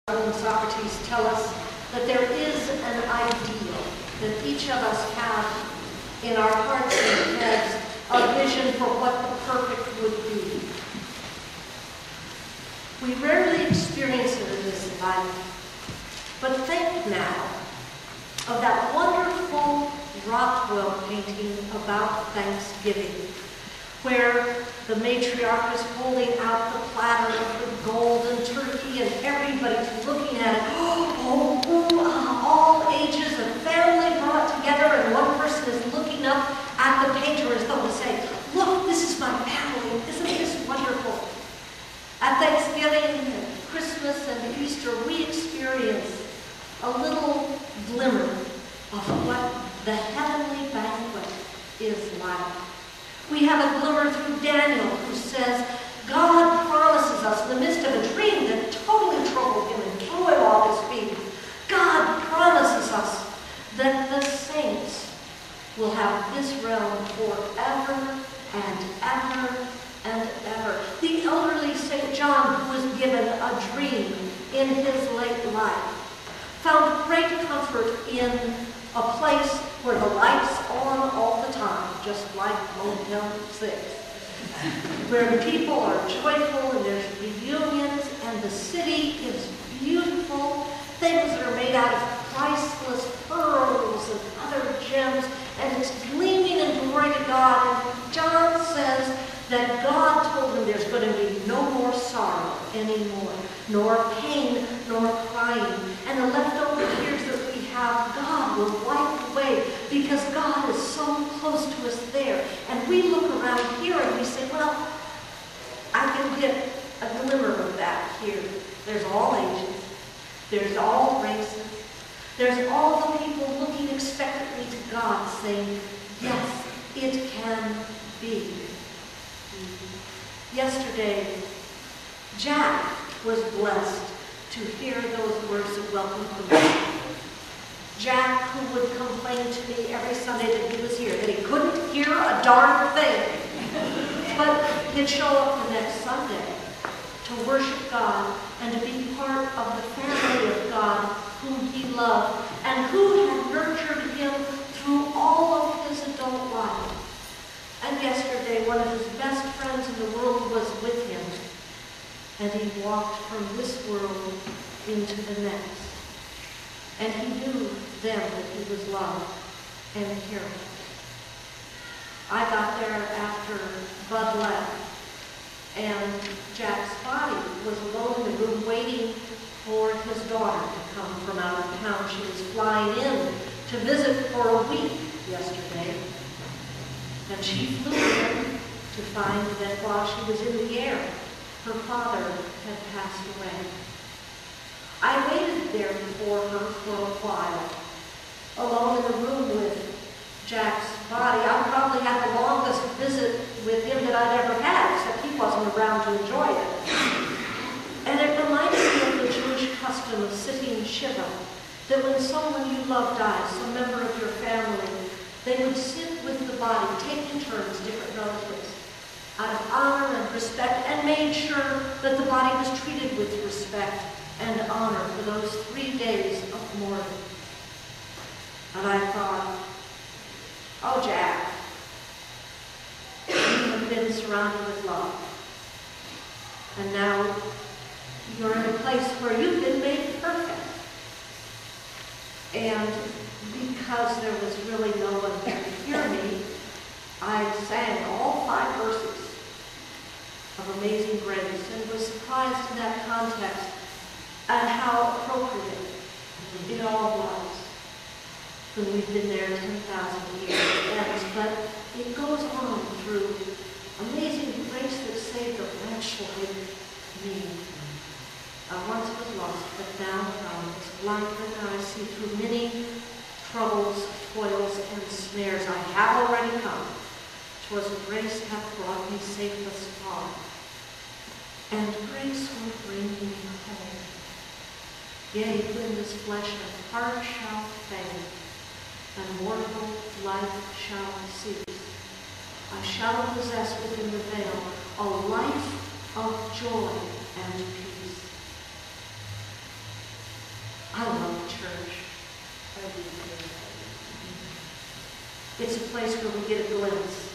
and Socrates tell us that there is an ideal that each of us have in our hearts and heads, a vision for what the perfect would be. We rarely experience it in this life, but think now of that wonderful Rothwell painting about Thanksgiving, where the matriarch is holding out the platter of the golden turkey and everybody's looking at it. All ages of family brought together, and one person is looking up at the painter as though to say, "Look, this is my family. Isn't this wonderful?" At Thanksgiving and Christmas and Easter, we experience a little glimmer of what the heavenly banquet is like. We have a glimmer through Daniel, who says, God promises us in the midst of a dream that totally troubled him and threw him off his feet. God promises us that the saints will have this realm forever and ever and ever. The elderly St. John, who was given a dream in his late life, found great comfort in a place where the light's on all the time, just like Motel 6, where people are joyful and there's reunions and the city is beautiful, things that are made out of priceless pearls and other gems, and it's gleaming in glory to God. And John says that God told him there's going to be no more sorrow anymore, nor pain, nor crying, and the leftover tears that we have, God will wipe away, because God is so close to us there. And we look around here and we say, well, I can get a glimmer of that here. There's all ages. There's all races. There's all the people looking expectantly to God, saying, yes, it can be. Yesterday, Jack was blessed to hear those words of welcome from me. Jack, who would complain to me every Sunday that he was here, that he couldn't hear a darn thing. But he'd show up the next Sunday to worship God and to be part of the family of God whom he loved and who had nurtured him through all of his adult life. And yesterday, one of his best friends in the world was with him, and he walked from this world into the next. And he knew then that he was loved and cared for. I got there after Bud left, and Jack's body was alone in the room waiting for his daughter to come from out of town. She was flying in to visit for a week yesterday. And she flew in to find that while she was in the air, her father had passed away. I waited there for her for a while, alone in the room with Jack's body. I probably had the longest visit with him that I'd ever had, except he wasn't around to enjoy it. And it reminded me of the Jewish custom of sitting Shiva, that when someone you love dies, some member of your family, they would sit with the body, taking turns, different relatives, out of honor and respect, and made sure that the body was treated with respect and honor for those 3 days of mourning. And I thought, oh, Jack, you have been surrounded with love. And now you're in a place where you've been made perfect. And because there was really no one there to hear me, I sang all 5 verses of Amazing Grace and was surprised in that context at how appropriate it all was when we've been there 10,000 years. But it goes on through Amazing Grace that saved a wretch like me. I once was lost, but now found, was blind, but now I see. Through many troubles, toils, and snares I have already come. 'Twas grace hath brought me safe thus far, and grace will bring me home. Yea, when this flesh and heart shall fade, and mortal life shall cease, I shall possess within the veil a life of joy and peace. It's a place where we get a glimpse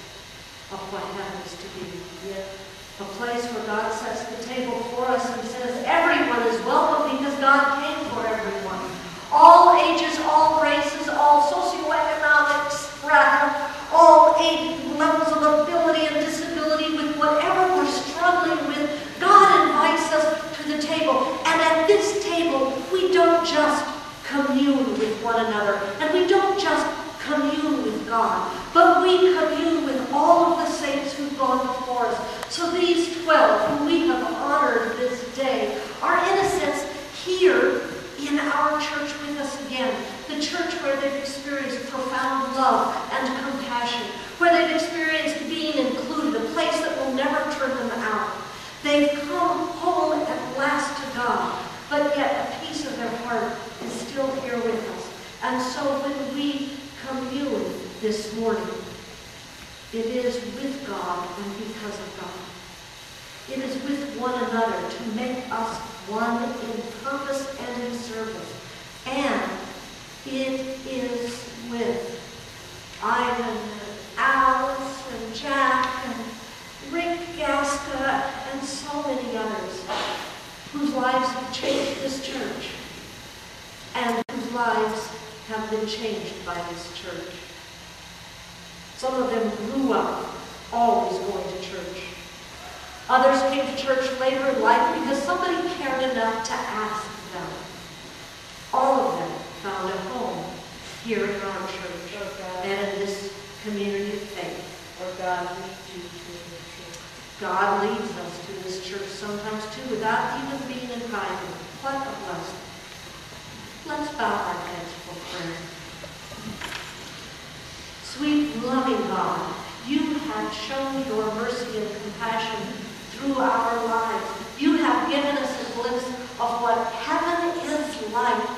of what heaven is to be. A place where God sets the table for us and says everyone is welcome because God came for everyone. All ages, all races, all socioeconomic strata, all levels of ability and disability, with whatever we're struggling with, God invites us to the table. And at this table, we don't just commune with one another, and we don't just commune with God, but we commune with all of the saints who've gone before us. So these 12 whom we have honored this day are in a sense here in our church with us again. The church where they've experienced profound love and compassion, where they've experienced being included, a place that will never turn them out. They've come home at last to God, but yet a piece of their heart is still here with us. And so when we commune this morning, it is with God and because of God. It is with one another to make us one in purpose and in service. And it is with Ivan and Alice and Jack and Rick Gasca and so many others whose lives have changed this church and whose lives have been changed by this church. Some of them grew up always going to church. Others came to church later in life because somebody cared enough to ask them. All of them found a home here in our church and in this community of faith. Or God leads you to the church. God leads us to this church sometimes too without even being invited. What a blessing. Let's bow our heads for prayer. Sweet, loving God, you have shown your mercy and compassion through our lives. You have given us a glimpse of what heaven is like.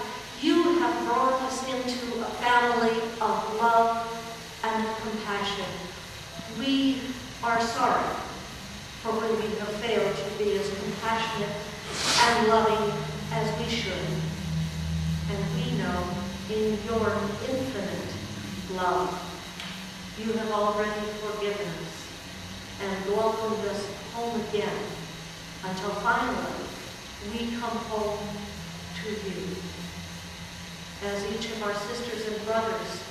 You have brought us into a family of love and compassion. We are sorry for when we have failed to be as compassionate and loving as we should. And we know in your infinite love, you have already forgiven us and welcomed us home again until finally we come home to you. As each of our sisters and brothers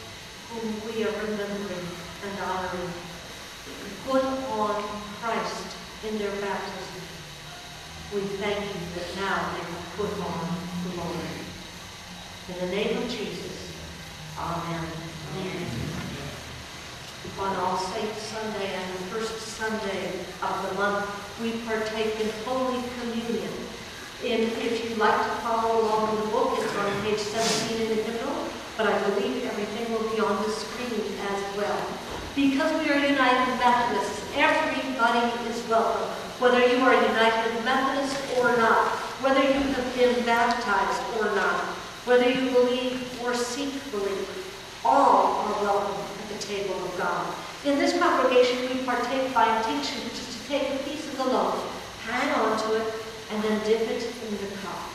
whom we are remembering and honoring put on Christ in their baptism, we thank you that now they have put on the Lord. In the name of Jesus, amen. Amen. On All Saints Sunday and the first Sunday of the month, we partake in Holy Communion. If you'd like to follow along in the book, it's on page 17 in the hymnal, but I believe everything will be on the screen as well. Because we are United Methodists, everybody is welcome, whether you are United Methodist or not, whether you have been baptized or not, whether you believe or seek belief, all are welcome at the table of God. In this congregation, we partake by teaching, which is to take a piece of the loaf, hang on to it, and then dip it in the cup.